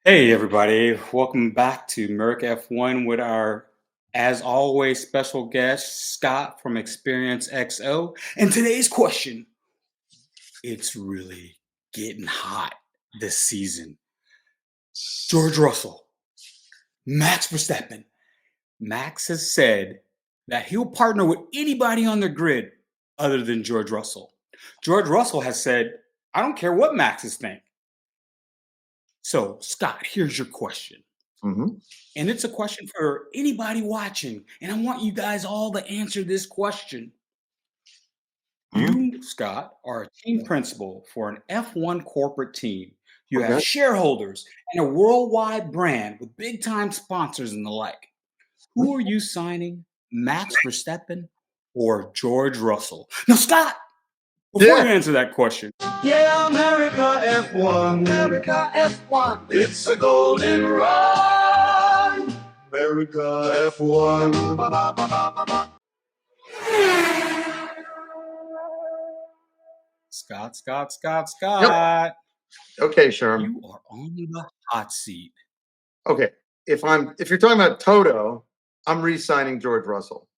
Hey, everybody. Welcome back to Merc F1 with our, as always, special guest, Scott from Experience.xo. And today's question, it's really getting hot this season. George Russell, Max Verstappen. Max has said that he'll partner with anybody on the grid other than George Russell. George Russell has said, I don't care what Max's think. So, Scott, here's your question. Mhm. And it's a question for anybody watching. And I want you guys all to answer this question. Mhm. You, Scott, are a team principal for an F1 corporate team. You have Okay. shareholders and a worldwide brand with big time sponsors and the like. Who are you signing, Max Verstappen or George Russell? Now, Scott, before Yeah. you answer that question, Yeah, America F1. America F1. It's a golden run. America F1. Yep. Scott, Okay, Sherm. you are on the hot seat. Okay. If you're talking about Toto, I'm re-signing George Russell.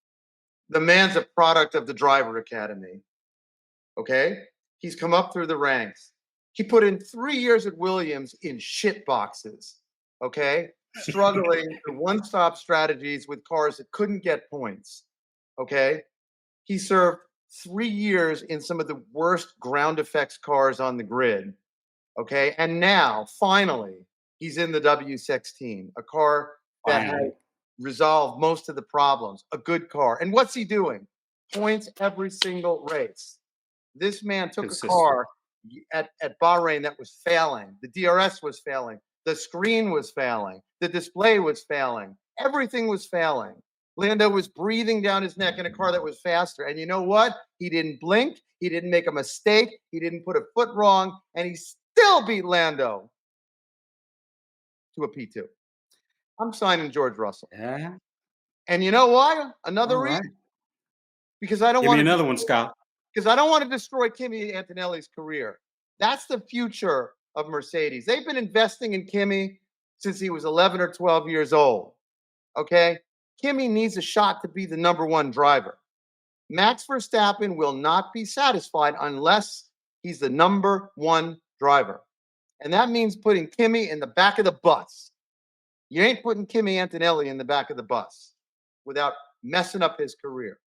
The man's a product of the driver academy. Okay? He's come up through the ranks. He put in 3 years at Williams in shit boxes. Okay? Struggling through one-stop strategies with cars that couldn't get points. Okay? He served 3 years in some of the worst ground effects cars on the grid. Okay. And now, finally, he's in the W16, a car that has Finally. resolved most of the problems, a good car. And what's he doing? Points every single race. This man took a Consistent. car at Bahrain that was failing. The DRS was failing. The screen was failing. The display was failing. Everything was failing. Lando was breathing down his neck in a car that was faster. And you know what? He didn't blink. He didn't make a mistake. He didn't put a foot wrong. And he still beat Lando to a P2. I'm signing George Russell. Yeah. And you know why? Another All reason? right. Because I don't Give me want to another one, Scott. destroy Kimi Antonelli's career. That's the future of Mercedes. They've been investing in Kimi since he was 11 or 12 years old. Okay? Kimi needs a shot to be the number one driver. Max Verstappen will not be satisfied unless he's the number one driver. And that means putting Kimi in the back of the bus. You ain't putting Kimi Antonelli in the back of the bus without messing up his career.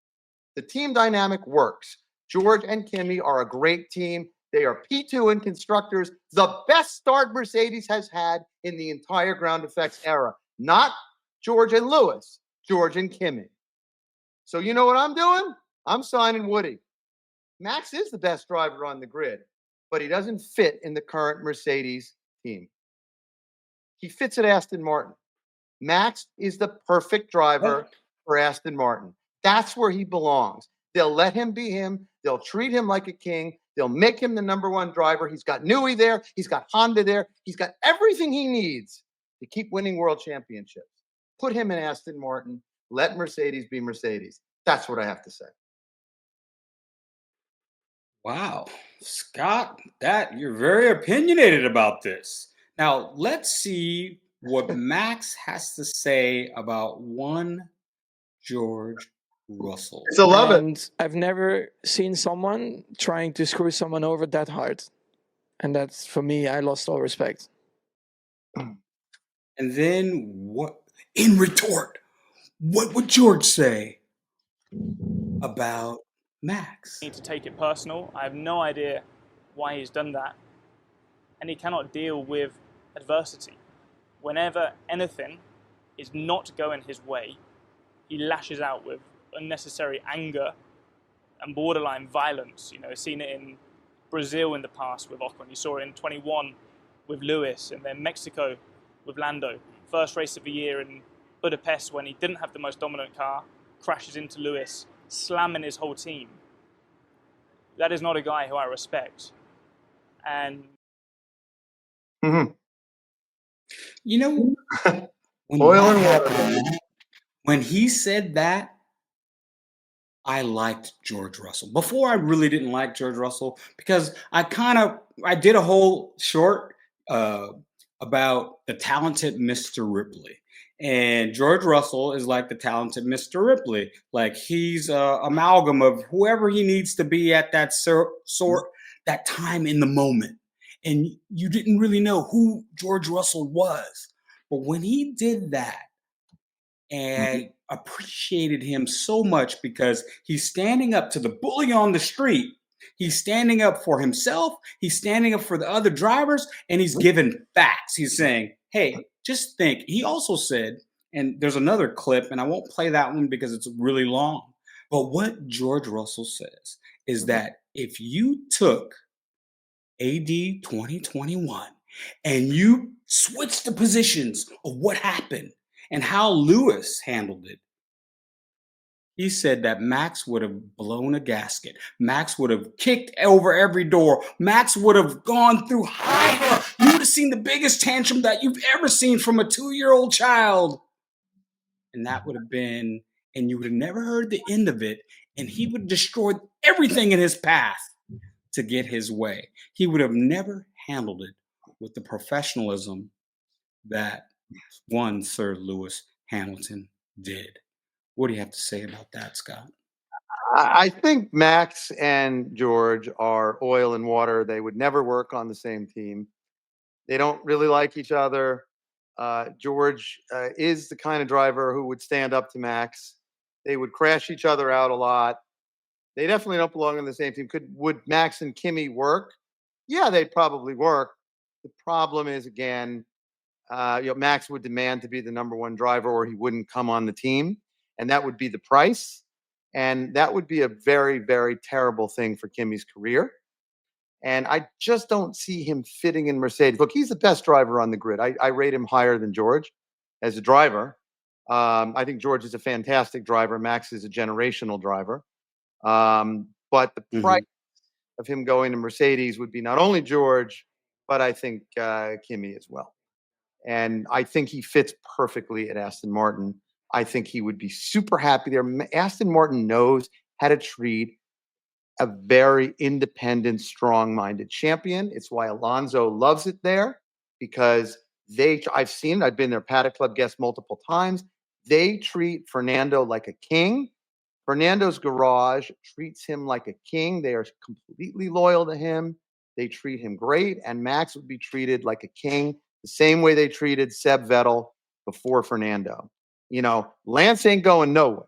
The team dynamic works. George and Kimi are a great team. They are P2 in constructors, the best start Mercedes has had in the entire ground effects era. Not George and Lewis, George and Kimi. So you know what I'm doing? I'm signing Woody. Max is the best driver on the grid, but he doesn't fit in the current Mercedes team. He fits at Aston Martin. Max is the perfect driver for Aston Martin. That's where he belongs. They'll let him be him. They'll treat him like a king. They'll make him the number one driver. He's got Newey there. He's got Honda there. He's got everything he needs to keep winning world championships. Put him in Aston Martin. Let Mercedes be Mercedes. That's what I have to say. Wow. Scott, that you're very opinionated about this. Now, let's see what Max has to say about one George Russell. It's 11. And I've never seen someone trying to screw someone over that hard. And that's, for me, I lost all respect. And then what in retort, what would George say about Max? Need to take it personal. I have no idea why he's done that. And he cannot deal with adversity. Whenever anything is not going his way, he lashes out with unnecessary anger and borderline violence. You know, seen it in Brazil in the past with Ocon. You saw it in 21 with Lewis, and then Mexico with Lando. First race of the year in Budapest when he didn't have the most dominant car, crashes into Lewis, slamming his whole team. That is not a guy who I respect. And Mhm. You know, when Oil that and water. happened, when he said that, I liked George Russell. Before, I really didn't like George Russell because I did a whole short about the talented Mr. Ripley. And George Russell is like the talented Mr. Ripley. Like he's a amalgam of whoever he needs to be at that that time in the moment. And you didn't really know who George Russell was. But when he did that, and appreciated him so much because he's standing up to the bully on the street. He's standing up for himself. He's standing up for the other drivers, and he's giving facts. He's saying, hey, just think. He also said, and there's another clip, and I won't play that one because it's really long. But what George Russell says is that if you took AD 2021 and you switched the positions of what happened and how Lewis handled it, he said that Max would have blown a gasket. Max would have kicked over every door. Max would have gone through high. You would have seen the biggest tantrum that you've ever seen from a 2-year-old child. And that would have been, and you would have never heard the end of it. And he would have destroyed everything in his path to get his way. He would have never handled it with the professionalism that one Sir Lewis Hamilton did. What do you have to say about that, Scott? I think Max and George are oil and water. They would never work on the same team. They don't really like each other. George is the kind of driver who would stand up to Max. They would crash each other out a lot. They definitely don't belong on the same team. Would Max and Kimi work? Yeah, they'd probably work. The problem is, again, Max would demand to be the number one driver, or he wouldn't come on the team, and that would be the price. And that would be a very, very terrible thing for Kimi's career. And I just don't see him fitting in Mercedes. Look, he's the best driver on the grid. I rate him higher than George as a driver. I think George is a fantastic driver. Max is a generational driver. But the price of him going to Mercedes would be not only George, but I think Kimi as well. And I think he fits perfectly at Aston Martin. I think he would be super happy there. Aston Martin knows how to treat a very independent, strong-minded champion. It's why Alonso loves it there, because I've been their Paddock Club guest multiple times. They treat Fernando like a king. Fernando's garage treats him like a king. They are completely loyal to him. They treat him great, and Max would be treated like a king the same way they treated Seb Vettel before Fernando. Lance ain't going nowhere.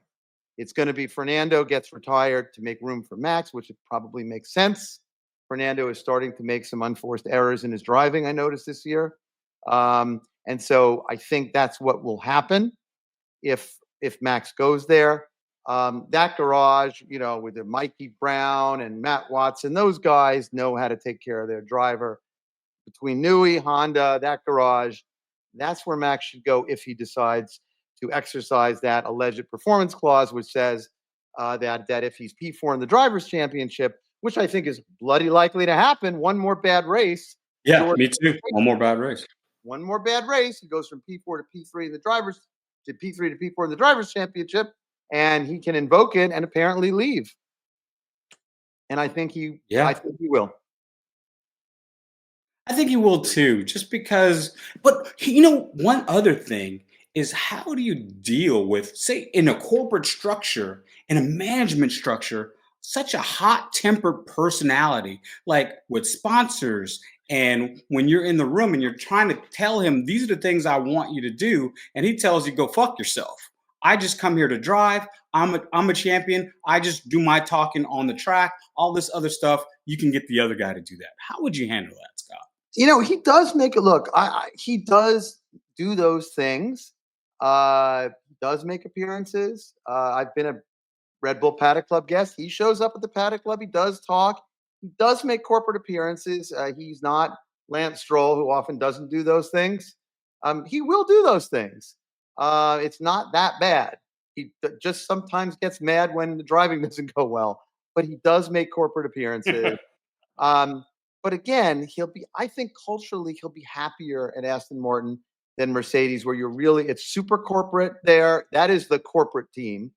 It's going to be Fernando gets retired to make room for Max, which probably makes sense. Fernando is starting to make some unforced errors in his driving, I noticed this year. And so I think that's what will happen if Max goes there. That garage, with the Mikey Brown and Matt Watson, those guys know how to take care of their driver. Between Newey, Honda, that garage, that's where Max should go if he decides to exercise that alleged performance clause, which says that if he's P4 in the Drivers' Championship, which I think is bloody likely to happen, one more bad race. Yeah, me too. One more bad race. One more bad race. He goes from P4 to P3 in the Drivers to P3 to P4 in the Drivers' Championship, and he can invoke it and apparently leave. And I think he will. I think he will too, just because. But one other thing is, how do you deal with, say, in a corporate structure, in a management structure, such a hot-tempered personality, like with sponsors, and when you're in the room and you're trying to tell him, these are the things I want you to do, and he tells you, go fuck yourself. I just come here to drive. I'm a champion. I just do my talking on the track. All this other stuff, you can get the other guy to do that. How would you handle that, Scott? He does make it look. He does do those things. Does make appearances. I've been a Red Bull Paddock Club guest. He shows up at the Paddock Club. He does talk. He does make corporate appearances. He's not Lance Stroll, who often doesn't do those things. He will do those things. It's not that bad. He just sometimes gets mad when the driving doesn't go well, but he does make corporate appearances. But again, I think culturally, he'll be happier at Aston Martin than Mercedes, where it's super corporate there. That is the corporate team.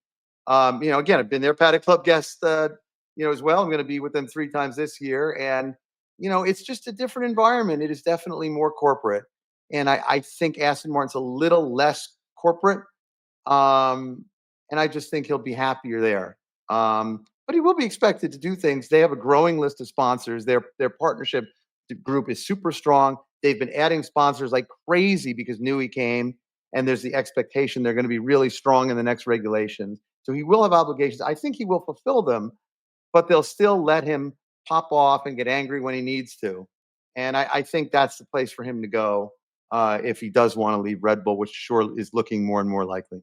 Again, I've been their Paddock Club guest, as well. I'm going to be with them 3 times this year. And, it's just a different environment. It is definitely more corporate. And I think Aston Martin's a little less corporate. And I just think he'll be happier there. But he will be expected to do things. They have a growing list of sponsors. Their partnership group is super strong. They've been adding sponsors like crazy because Newey came, and there's the expectation they're going to be really strong in the next regulations. So he will have obligations. I think he will fulfill them, but they'll still let him pop off and get angry when he needs to. And I think that's the place for him to go if he does want to leave Red Bull, which sure is looking more and more likely.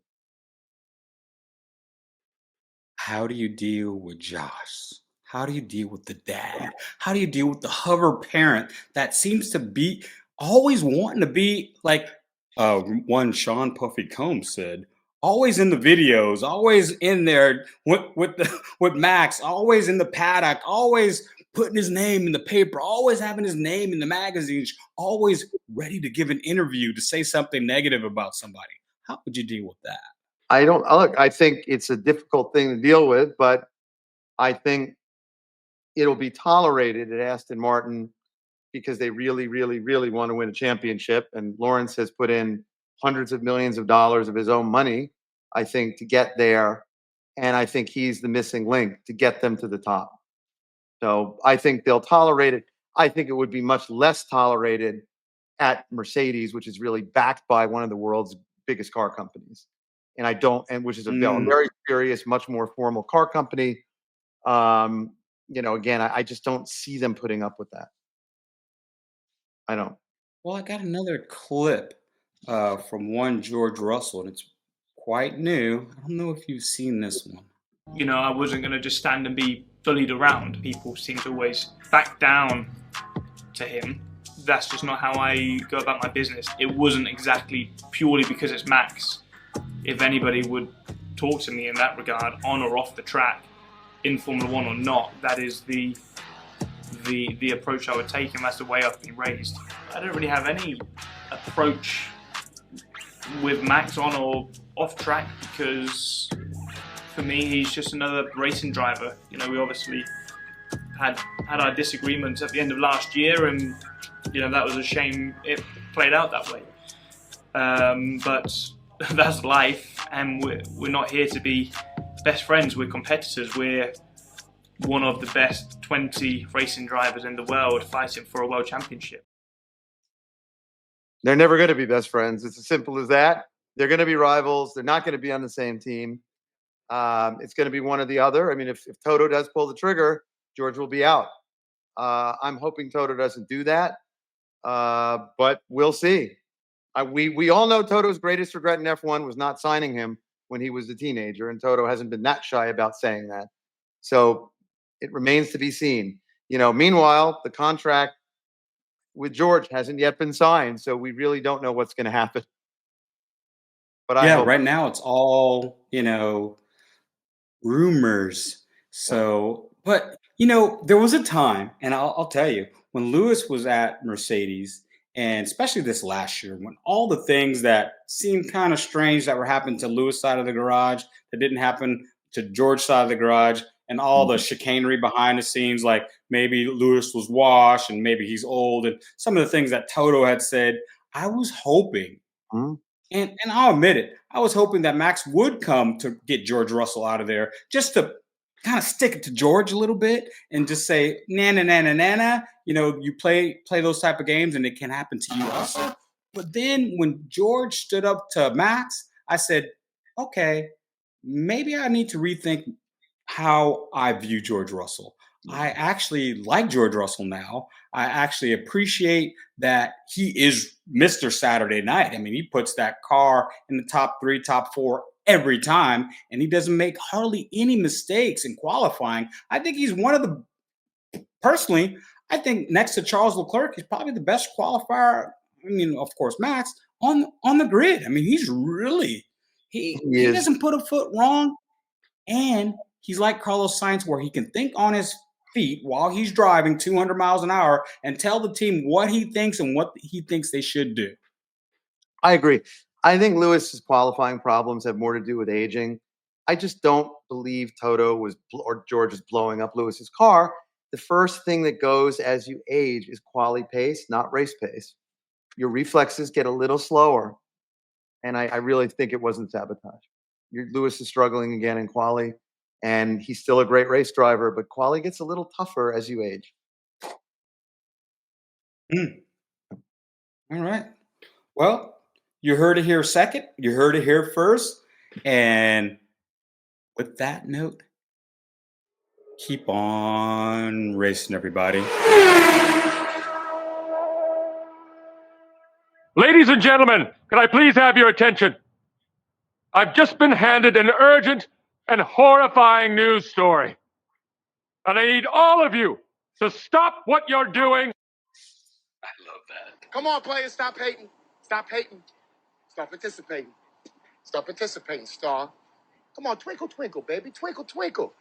How do you deal with Josh? How do you deal with the dad? How do you deal with the hover parent that seems to be always wanting to be like one Sean Puffy Combs said, always in the videos, always in there with Max, always in the paddock, always putting his name in the paper, always having his name in the magazines, always ready to give an interview to say something negative about somebody. How would you deal with that? I don't look. I think it's a difficult thing to deal with, but I think it'll be tolerated at Aston Martin because they really, really, really want to win a championship. And Lawrence has put in hundreds of millions of dollars of his own money, I think, to get there. And I think he's the missing link to get them to the top. So I think they'll tolerate it. I think it would be much less tolerated at Mercedes, which is really backed by one of the world's biggest car companies. And I don't, and which is a very serious, much more formal car company. Again, I just don't see them putting up with that. I don't. Well, I got another clip from one George Russell, and it's quite new. I don't know if you've seen this one. You know, I wasn't going to just stand and be bullied around. People seem to always back down to him. That's just not how I go about my business. It wasn't exactly purely because it's Max. If anybody would talk to me in that regard, on or off the track, in Formula One or not, that is the approach I would take, and that's the way I've been raised. I don't really have any approach with Max on or off track because for me he's just another racing driver. You know, we obviously had our disagreements at the end of last year, and you know that was a shame it played out that way. But that's life, and we're not here to be best friends. We're competitors. We're one of the best 20 racing drivers in the world fighting for a world championship. They're never going to be best friends. It's as simple as that. They're going to be rivals. They're not going to be on the same team. It's going to be one or the other. I mean, if Toto does pull the trigger, George will be out. I'm hoping Toto doesn't do that, but we'll see. We all know Toto's greatest regret in F1 was not signing him when he was a teenager, and Toto hasn't been that shy about saying that. So it remains to be seen. You know, meanwhile, the contract with George hasn't yet been signed, so we really don't know what's going to happen. But right now it's all, rumors. So, but there was a time, and I'll tell you, when Lewis was at Mercedes, and especially this last year, when all the things that seemed kind of strange that were happening to Lewis' side of the garage that didn't happen to George's side of the garage, and all the chicanery behind the scenes, like maybe Lewis was washed and maybe he's old, and some of the things that Toto had said, I was hoping, and I'll admit it, I was hoping that Max would come to get George Russell out of there, just to kind of stick it to George a little bit and just say, na, you play those type of games and it can happen to you also. But then when George stood up to Max, I said, okay, maybe I need to rethink how I view George Russell. I actually like George Russell now. I actually appreciate that he is Mr. Saturday Night. I mean, he puts that car in the top 3, top 4 every time, and he doesn't make hardly any mistakes in qualifying. I think he's one of the, personally, I think next to Charles Leclerc, he's probably the best qualifier. I mean, of course, Max on the grid. I mean, he's really, he doesn't put a foot wrong, and he's like Carlos Sainz, where he can think on his feet while he's driving 200 miles an hour and tell the team what he thinks and what he thinks they should do. I agree. I think Lewis's qualifying problems have more to do with aging. I just don't believe Toto or George is blowing up Lewis's car. The first thing that goes as you age is quali pace, not race pace. your reflexes get a little slower. And I really think it wasn't sabotage. Lewis is struggling again in quali, and he's still a great race driver, but quali gets a little tougher as you age. All right. Well, you heard it here second. You heard it here first. And with that note, keep on racing, everybody. Ladies and gentlemen, can I please have your attention? I've just been handed an urgent and horrifying news story. And I need all of you to stop what you're doing. I love that. Come on, players, stop hating. Stop hating. Start participating. Start participating, Star. Come on, twinkle, twinkle, baby. Twinkle, twinkle.